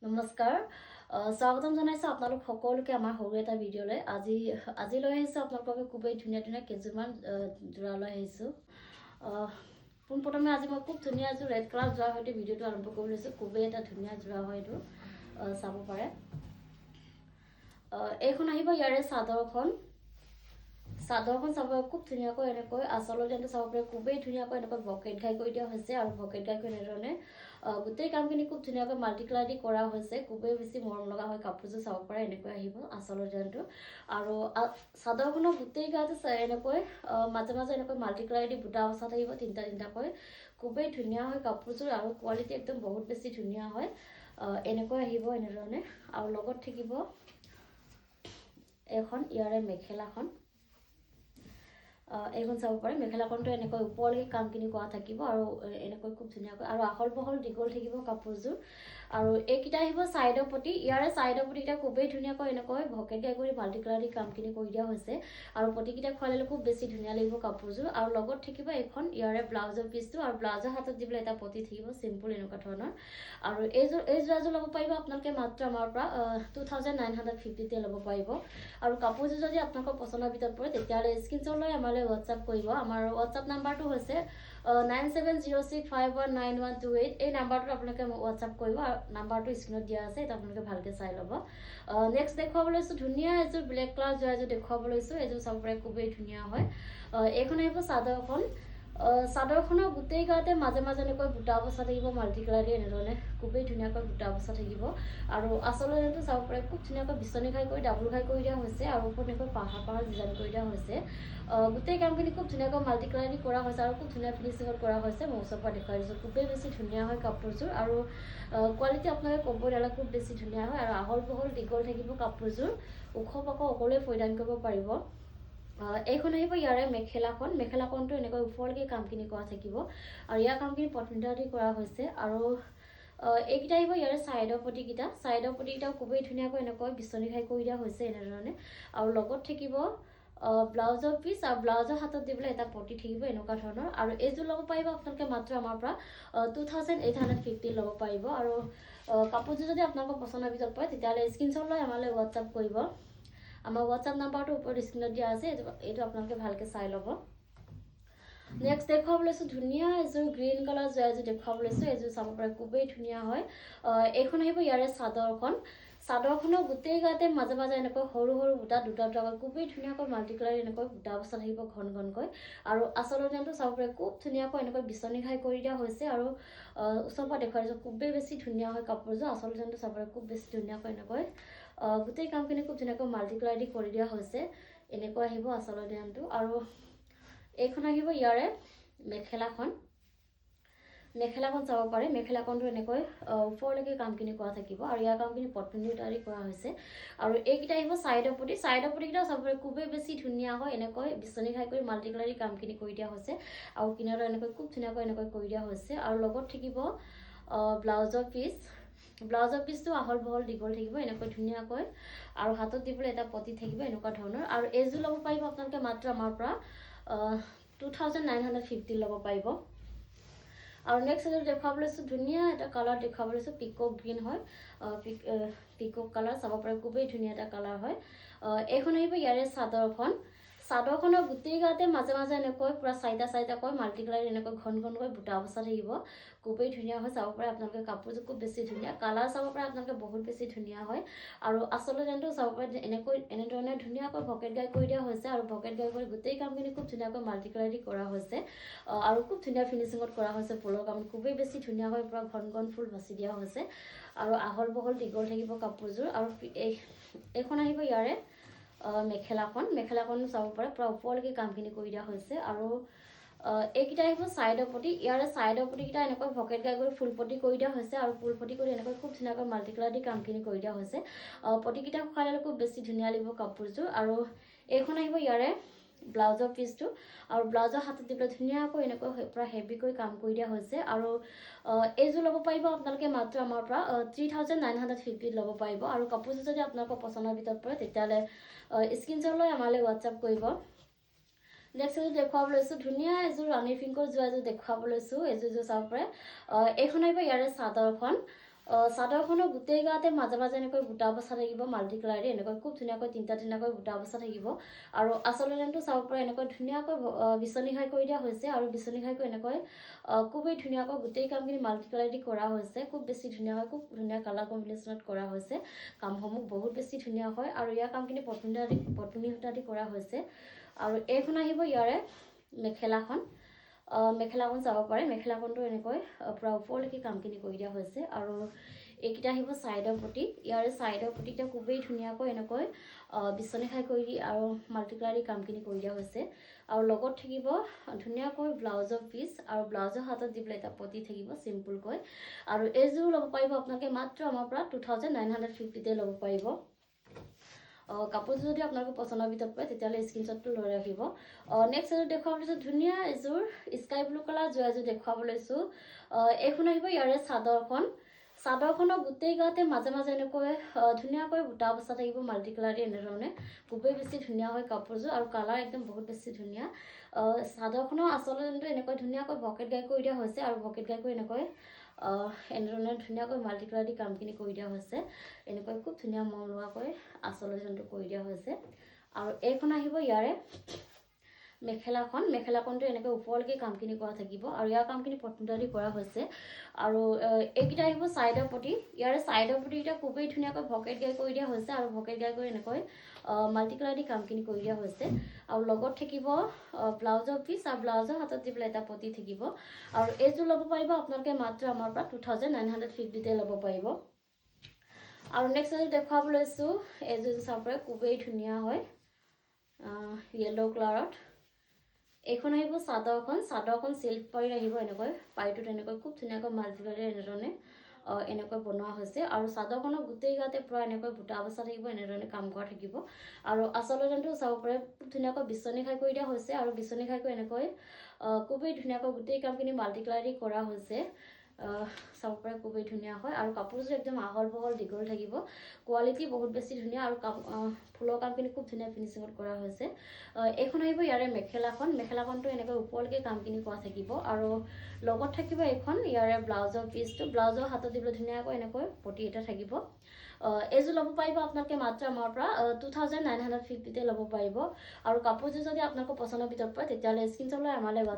নমস্কাৰ স্বাগতম জনাইছো আপোনালোক সকলোকে আমাৰ সৰু এটা ভিডিঅ'লৈ আজি লৈ আহিছো আপোনালোকৰ খুবেই ধুনীয়া ধুনীয়া কেইযোৰমান যোৰা লৈ আহিছো পোনপ্ৰথমে আজি মই খুব ধুনীয়া এযোৰ ৰেড কালাৰ যোৰাৰ সৈতে ভিডিঅ'টো আৰম্ভ কৰি লৈছো খুবেই এটা ধুনীয়া যোৰা হয় এইটো চাব পাৰে এইখন আহিব ইয়াৰে চাদৰখন চাব খুব ধুনীয়াকৈ এনেকৈ আঁচলৰ ডিজাইনটো চাব পাৰে খুবেই ধুনীয়াকৈ এনেকৈ ভকেট ঘাই কৰি দিয়া হৈছে আৰু ভকেট ঘাই কৰি এনেধৰণে গোটেই কামখিনি খুব ধুনীয়াকৈ মাল্টি কালাৰ দি কৰা হৈছে খুবেই বেছি মৰম লগা হয় কাপোৰযোৰ চাব পাৰে এনেকৈ আহিব আঁচলৰ ডিজাইনটো আৰু চাদৰখনৰ গোটেই গাতে এনেকৈ মাজে মাজে এনেকৈ মাল্টি কালাৰ দি বুটা বচা থাকিব তিনিটাকৈ খুবেই ধুনীয়া হয় কাপোৰযোৰ আৰু কোৱালিটি একদম বহুত বেছি ধুনীয়া হয় এনেকৈ আহিব এনেধৰণে আৰু লগত থাকিব এখন ইয়াৰে মেখেলাখন এইখন চাব পাৰে মেখেলাখনটো এনেকৈ ওপৰলৈকে কামখিনি কৰা থাকিব আৰু এনেকৈ খুব ধুনীয়াকৈ আৰু আহল বহল দীঘল থাকিব কাপোৰযোৰ আৰু এইকেইটা আহিব ছাইডৰ প্ৰতি ইয়াৰে ছাইডৰ প্ৰতিকেইটা খুবেই ধুনীয়াকৈ এনেকৈ ভকেট ঘাই কৰি মাল্টি কালাৰ দি কামখিনি কৰি দিয়া হৈছে আৰু প্ৰতিকেইটা খোৱালে খুব বেছি ধুনীয়া লাগিব কাপোৰযোৰ আৰু লগত থাকিব এখন ইয়াৰে ব্লাউজৰ পিচটো আৰু ব্লাউজৰ হাতত দিবলৈ এটা পতি থাকিব চিম্পল এনেকুৱা ধৰণৰ আৰু এই যোৰাযোৰ ল'ব পাৰিব আপোনালোকে মাত্ৰ আমাৰ পৰা 2950 ল'ব পাৰিব আৰু কাপোৰযোৰ যদি আপোনালোকৰ পচন্দৰ ভিতৰত পৰে তেতিয়াহ'লে স্ক্ৰীনশ্বট লৈ আমালৈ হোৱাটছআপ কৰিব আমাৰ হোৱাটছআপ নাম্বাৰটো হৈছে 9706519128 এই নাম্বাৰটোত আপোনালোকে হোৱাটছআপ কৰিব আৰু নাম্বাৰটো স্ক্ৰীনত দিয়া আছে এটা আপোনালোকে ভালকৈ চাই ল'ব নেক্সট দেখুৱাব লৈছোঁ ধুনীয়া এযোৰ ব্লেক কালাৰ যোৰা এযোৰ দেখুৱাব লৈছোঁ এযোৰ চাব পাৰে খুবেই ধুনীয়া হয় এইখন আহিব চাদৰখনৰ গোটেই গাতে মাজে মাজে এনেকৈ বুটা বচা থাকিব মাল্টি কালাৰ দি এনেধৰণে খুবেই ধুনীয়াকৈ বুটা বচা থাকিব আৰু আচলতে চাব পাৰে খুব ধুনীয়াকৈ বিচনী ঘাই কৰি ডাবুল ঘাই কৰি দিয়া হৈছে আৰু ওপৰত এনেকৈ পাহাৰ ডিজাইন কৰি দিয়া হৈছে গোটেই কামখিনি খুব ধুনীয়াকৈ মাল্টি কালাৰ দি কৰা হৈছে আৰু খুব ধুনীয়া ফিনিচিঙত কৰা হৈছে মই ওচৰৰ পৰা দেখুৱাই দিছোঁ খুবেই বেছি ধুনীয়া হয় কাপোৰযোৰ আৰু কোৱালিটি আপোনালোকে ক'বই নালাগে খুব বেছি ধুনীয়া হয় আৰু আহল বহল দীঘল থাকিব কাপোৰযোৰ ওখ পাখ সকলোৱে পৰিধান কৰিব পাৰিব এইখন আহিব ইয়াৰে মেখেলাখনটো এনেকৈ ওপৰলৈকে কামখিনি কৰা থাকিব আৰু ইয়াৰ কামখিনি পটমিটাৰ দি কৰা হৈছে আৰু এইকেইটা আহিব ইয়াৰে ছাইডৰ প্ৰতিকেইটাও খুবেই ধুনীয়াকৈ এনেকৈ বিচনী ঘাই কৰি দিয়া হৈছে এনেধৰণে আৰু লগত থাকিব ব্লাউজৰ পিচ আৰু ব্লাউজৰ হাতত দিবলৈ এটা পতি থাকিব এনেকুৱা ধৰণৰ আৰু এইযোৰ ল'ব পাৰিব আপোনালোকে মাত্ৰ আমাৰ পৰা 2850 ল'ব পাৰিব আৰু কাপোৰযোৰ যদি আপোনালোকৰ পচন্দৰ ভিতৰত পৰে তেতিয়াহ'লে স্ক্ৰীনশ্বট লৈ আমালৈ হোৱাটছআপ কৰিব আমাৰ হোৱাটছআপ নাম্বাৰটো ওপৰত স্ক্ৰীনত দিয়া আছে এইটো আপোনালোকে ভালকৈ চাই ল'ব নেক্সট দেখুৱাব লৈছোঁ ধুনীয়া এযোৰ গ্ৰীণ কালাৰ যোৰা এযোৰ দেখুৱাব লৈছোঁ এযোৰ চাব পাৰে খুবেই ধুনীয়া হয় এইখন আহিব ইয়াৰে চাদৰখনৰ গোটেই গাতে মাজে মাজে এনেকৈ সৰু সৰু বুটা দুটাকৈ খুবেই ধুনীয়াকৈ মাল্টি কালাৰ এনেকৈ বুটা বচা থাকিব ঘনকৈ আৰু আচলৰ ডিজাইনটো চাব পাৰে খুব ধুনীয়াকৈ এনেকৈ বিচনী ঘাই কৰি দিয়া হৈছে আৰু ওচৰৰ পৰা দেখুৱাই দিছোঁ খুবেই বেছি ধুনীয়া হয় কাপোৰযোৰ আচল ডিজাইনটো চাব পাৰে খুব বেছি ধুনীয়াকৈ এনেকৈ গোটেই কামখিনি খুব ধুনীয়াকৈ মাল্টি কালাৰ দি কৰি দিয়া হৈছে এনেকৈ আহিব আচলৰ ডিজাইনটো আৰু এইখন আহিব ইয়াৰে মেখেলাখন চাব পাৰে মেখেলাখনটো এনেকৈ ওপৰলৈকে কামখিনি কৰা থাকিব আৰু ইয়াৰ কামখিনি পটমিটাৰ দি কৰা হৈছে আৰু এইকেইটা আহিব ছাইডৰ প্ৰতিকেইটাও চাব পাৰে খুবেই বেছি ধুনীয়া হয় এনেকৈ বিচনী ঘাই কৰি মাল্টি কালাৰ দি কামখিনি কৰি দিয়া হৈছে আৰু কিনাৰত এনেকৈ খুব ধুনীয়াকৈ এনেকৈ কৰি দিয়া হৈছে আৰু লগত থাকিব ব্লাউজৰ পিচটো আহল বহল দীঘল থাকিব এনেকৈ ধুনীয়াকৈ আৰু হাতত দিবলৈ এটা পতি থাকিব এনেকুৱা ধৰণৰ আৰু এইযোৰ ল'ব পাৰিব আপোনালোকে মাত্ৰ আমাৰ পৰা 2950 ল'ব পাৰিব আৰু নেক্সট এযোৰ দেখুৱাব লৈছোঁ ধুনীয়া এটা কালাৰ দেখুৱাব লৈছোঁ পিকক গ্ৰীণ হয় পিকক কালাৰ চাব পাৰে খুবেই ধুনীয়া এটা কালাৰ হয় এইখন আহিব ইয়াৰে চাদৰখনৰ গোটেই গাতে মাজে মাজে এনেকৈ পূৰা চাৰিটাকৈ মাল্টি কালাৰ এনেকৈ ঘনকৈ বুটা বচা থাকিব খুবেই ধুনীয়া হয় চাব পাৰে আপোনালোকে কাপোৰযোৰ খুব বেছি ধুনীয়া কালাৰ চাব পাৰে আপোনালোকে বহুত বেছি ধুনীয়া হয় আৰু আচলতে ডিজাইনটো চাব পাৰে এনেধৰণে ধুনীয়াকৈ ভকেট ঘাই কৰি দিয়া হৈছে আৰু ভকেট ঘাই কৰি গোটেই কামখিনি খুব ধুনীয়াকৈ মাল্টি কালাৰ দি কৰা হৈছে আৰু খুব ধুনীয়া ফিনিচিঙত কৰা হৈছে ফুলৰ কাম খুবেই বেছি ধুনীয়াকৈ পূৰা ঘন ফুল বাচি দিয়া হৈছে আৰু আহল বহল দীঘল থাকিব কাপোৰযোৰ আৰু এইখন আহিব ইয়াৰে মেখেলাখন চাব পাৰে পূৰা ওপৰলৈকে কামখিনি কৰি দিয়া হৈছে আৰু এইকেইটা আহিব ছাইডৰ প্ৰতিকেইটা এনেকৈ ভকেট ঘাই কৰি ফুলপটি কৰি দিয়া হৈছে আৰু ফুলপটি কৰি এনেকৈ খুব ধুনীয়াকৈ মাল্টি কালাৰ দি কামখিনি কৰি দিয়া হৈছে প্ৰতিকেইটা খোৱালে খুব বেছি ধুনীয়া লাগিব কাপোৰযোৰ আৰু এইখন আহিব ইয়াৰে ব্লাউজৰ পিচটো আৰু ব্লাউজৰ হাতত দিবলৈ ধুনীয়াকৈ এনেকৈ পূৰা হেভিকৈ কাম কৰি দিয়া হৈছে আৰু এইযোৰ ল'ব পাৰিব আপোনালোকে মাত্ৰ আমাৰ পৰা 3950 ল'ব পাৰিব আৰু কাপোৰযোৰ যদি আপোনালোকৰ পচন্দৰ ভিতৰত পৰে তেতিয়াহ'লে স্ক্ৰীনশ্বট লৈ আমালৈ হোৱাটছআপ কৰিব নেক্সট এযোৰ দেখুৱাব লৈছোঁ ধুনীয়া এযোৰ ৰাণী পিংকৰ যোৰা এযোৰ দেখুৱাব লৈছোঁ এযোৰ চাব পাৰে এইখন আহিব ইয়াৰে চাদৰখনৰ গোটেই গাতে মাজে মাজে এনেকৈ বুটা বচা থাকিব মাল্টি কালাৰে এনেকৈ খুব ধুনীয়াকৈ তিনিটাকৈ বুটা বচা থাকিব আৰু আচল ডিজাইনটো চাব পৰা এনেকৈ ধুনীয়াকৈ বিচনী ঘাই কৰি দিয়া হৈছে আৰু বিচনী ঘাইকৈ এনেকৈ খুবেই ধুনীয়াকৈ গোটেই কামখিনি মাল্টি কালাৰ দি কৰা হৈছে খুব বেছি ধুনীয়া হয় খুব ধুনীয়া কালাৰ কম্বিনেশ্যনত কৰা হৈছে কামসমূহ বহুত বেছি ধুনীয়া হয় আৰু ইয়াৰ কামখিনি পটুনি সূতা দি কৰা হৈছে আৰু এইখন আহিব ইয়াৰে মেখেলাখন মেখেলাখন চাব পাৰে মেখেলাখনটো এনেকৈ পুৰা ওপৰলৈকে কামখিনি কৰি দিয়া হৈছে আৰু এইকেইটা আহিব ছাইডৰ পটি ইয়াৰে ছাইডৰ পটিটা খুবেই ধুনীয়াকৈ এনেকৈ বিচনী খাই কৰি দি আৰু মাল্টি কালাৰ দি কামখিনি কৰি দিয়া হৈছে আৰু লগত থাকিব ধুনীয়াকৈ ব্লাউজৰ পিচ আৰু ব্লাউজৰ হাতত দি পেলাই এটা পটি থাকিব চিম্পুলকৈ আৰু এইযোৰ ল'ব পাৰিব আপোনালোকে মাত্ৰ আমাৰ পৰা 2950তে ল'ব পাৰিব কাপোৰযোৰ যদি আপোনালোকে পচন্দৰ ভিতৰত পায় তেতিয়াহ'লে স্ক্ৰীনশ্বটটো লৈ ৰাখিব নেক্সট এযোৰ দেখুৱাব লৈছোঁ ধুনীয়া এযোৰ স্কাই ব্লু কালাৰ যোৱা এযোৰ দেখুৱাব লৈছোঁ এইখন আহিব ইয়াৰে চাদৰখনৰ গোটেই গাতে মাজে মাজে এনেকৈ ধুনীয়াকৈ বুটা বচা থাকিব মাল্টি কালাৰ দি এনেধৰণে খুবেই বেছি ধুনীয়া হয় কাপোৰযোৰ আৰু কালাৰ একদম বহুত বেছি ধুনীয়া চাদৰখনৰ আচলতে এনেকৈ ধুনীয়াকৈ ভকেট গাই কৰি দিয়া হৈছে আৰু ভকেট গাই কৰি এনেকৈ এনেধৰণে ধুনীয়াকৈ মাল্টি কালাৰ দি কামখিনি কৰি দিয়া হৈছে এনেকৈ খুব ধুনীয়া মম লোৱাকৈ আচল ডিজাইনটো কৰি দিয়া হৈছে আৰু এইখন আহিব ইয়াৰে মেখেলাখনটো এনেকৈ ওপৰলৈকে কামখিনি কৰা থাকিব আৰু ইয়াৰ কামখিনি পটুনি দি কৰা হৈছে আৰু এইকেইটা আহিব ছাইডৰ পটি ইয়াৰে ছাইডৰ পটিকেইটা খুবেই ধুনীয়াকৈ ভকেট গাই কৰি দিয়া হৈছে আৰু ভকেট গাই কৰি এনেকৈ মাল্টি কালাৰ দি কামখিনি কৰি দিয়া হৈছে আৰু লগত থাকিব ব্লাউজৰ পিচ আৰু ব্লাউজৰ হাতত দি পেলাই এটা পটি থাকিব আৰু এইযোৰ ল'ব পাৰিব আপোনালোকে মাত্ৰ আমাৰ পৰা 2950তে ল'ব পাৰিব আৰু নেক্সট এযোৰ দেখুৱাব লৈছোঁ এইযোৰ চাব পাৰে খুবেই ধুনীয়া হয় য়েল্ল' কালাৰত এইখন আহিব চাদৰখন চিল্ক পাৰি আহিব এনেকৈ পাৰিটোত এনেকৈ খুব ধুনীয়াকৈ মাল্টি কালাৰ এনেধৰণে এনেকৈ বনোৱা হৈছে আৰু চাদৰখনৰ গোটেই গাতে পুৰা এনেকৈ বুটা বচা থাকিব এনেধৰণে কাম কৰা থাকিব আৰু আচল ডিজাইনটো চাব পাৰে খুব ধুনীয়াকৈ বিচনী খাই কৰি দিয়া হৈছে আৰু বিচনী খাই কৰি এনেকৈ খুবেই ধুনীয়াকৈ গোটেই কামখিনি মাল্টি কালাৰ দি কৰা হৈছে চাব পাৰে খুবেই ধুনীয়া হয় আৰু কাপোৰযোৰ একদম আহল বহল দীঘল থাকিব কোৱালিটি বহুত বেছি ধুনীয়া আৰু ফুলৰ কামখিনি খুব ধুনীয়া ফিনিচিঙত কৰা হৈছে এইখন আহিব ইয়াৰে মেখেলাখনটো এনেকৈ ওপৰলৈকে কামখিনি কৰা থাকিব আৰু লগত থাকিব এইখন ইয়াৰে ব্লাউজৰ পিচটো ব্লাউজৰ হাতত দিবলৈ ধুনীয়াকৈ এনেকৈ পটি এটা থাকিব এইযোৰ ল'ব পাৰিব আপোনালোকে মাত্ৰ আমাৰ পৰা 2950তে ল'ব পাৰিব আৰু কাপোৰযোৰ যদি আপোনালোকৰ পচন্দৰ ভিতৰত পায় তেতিয়াহ'লে স্ক্ৰীনশ্বট লৈ আমালৈ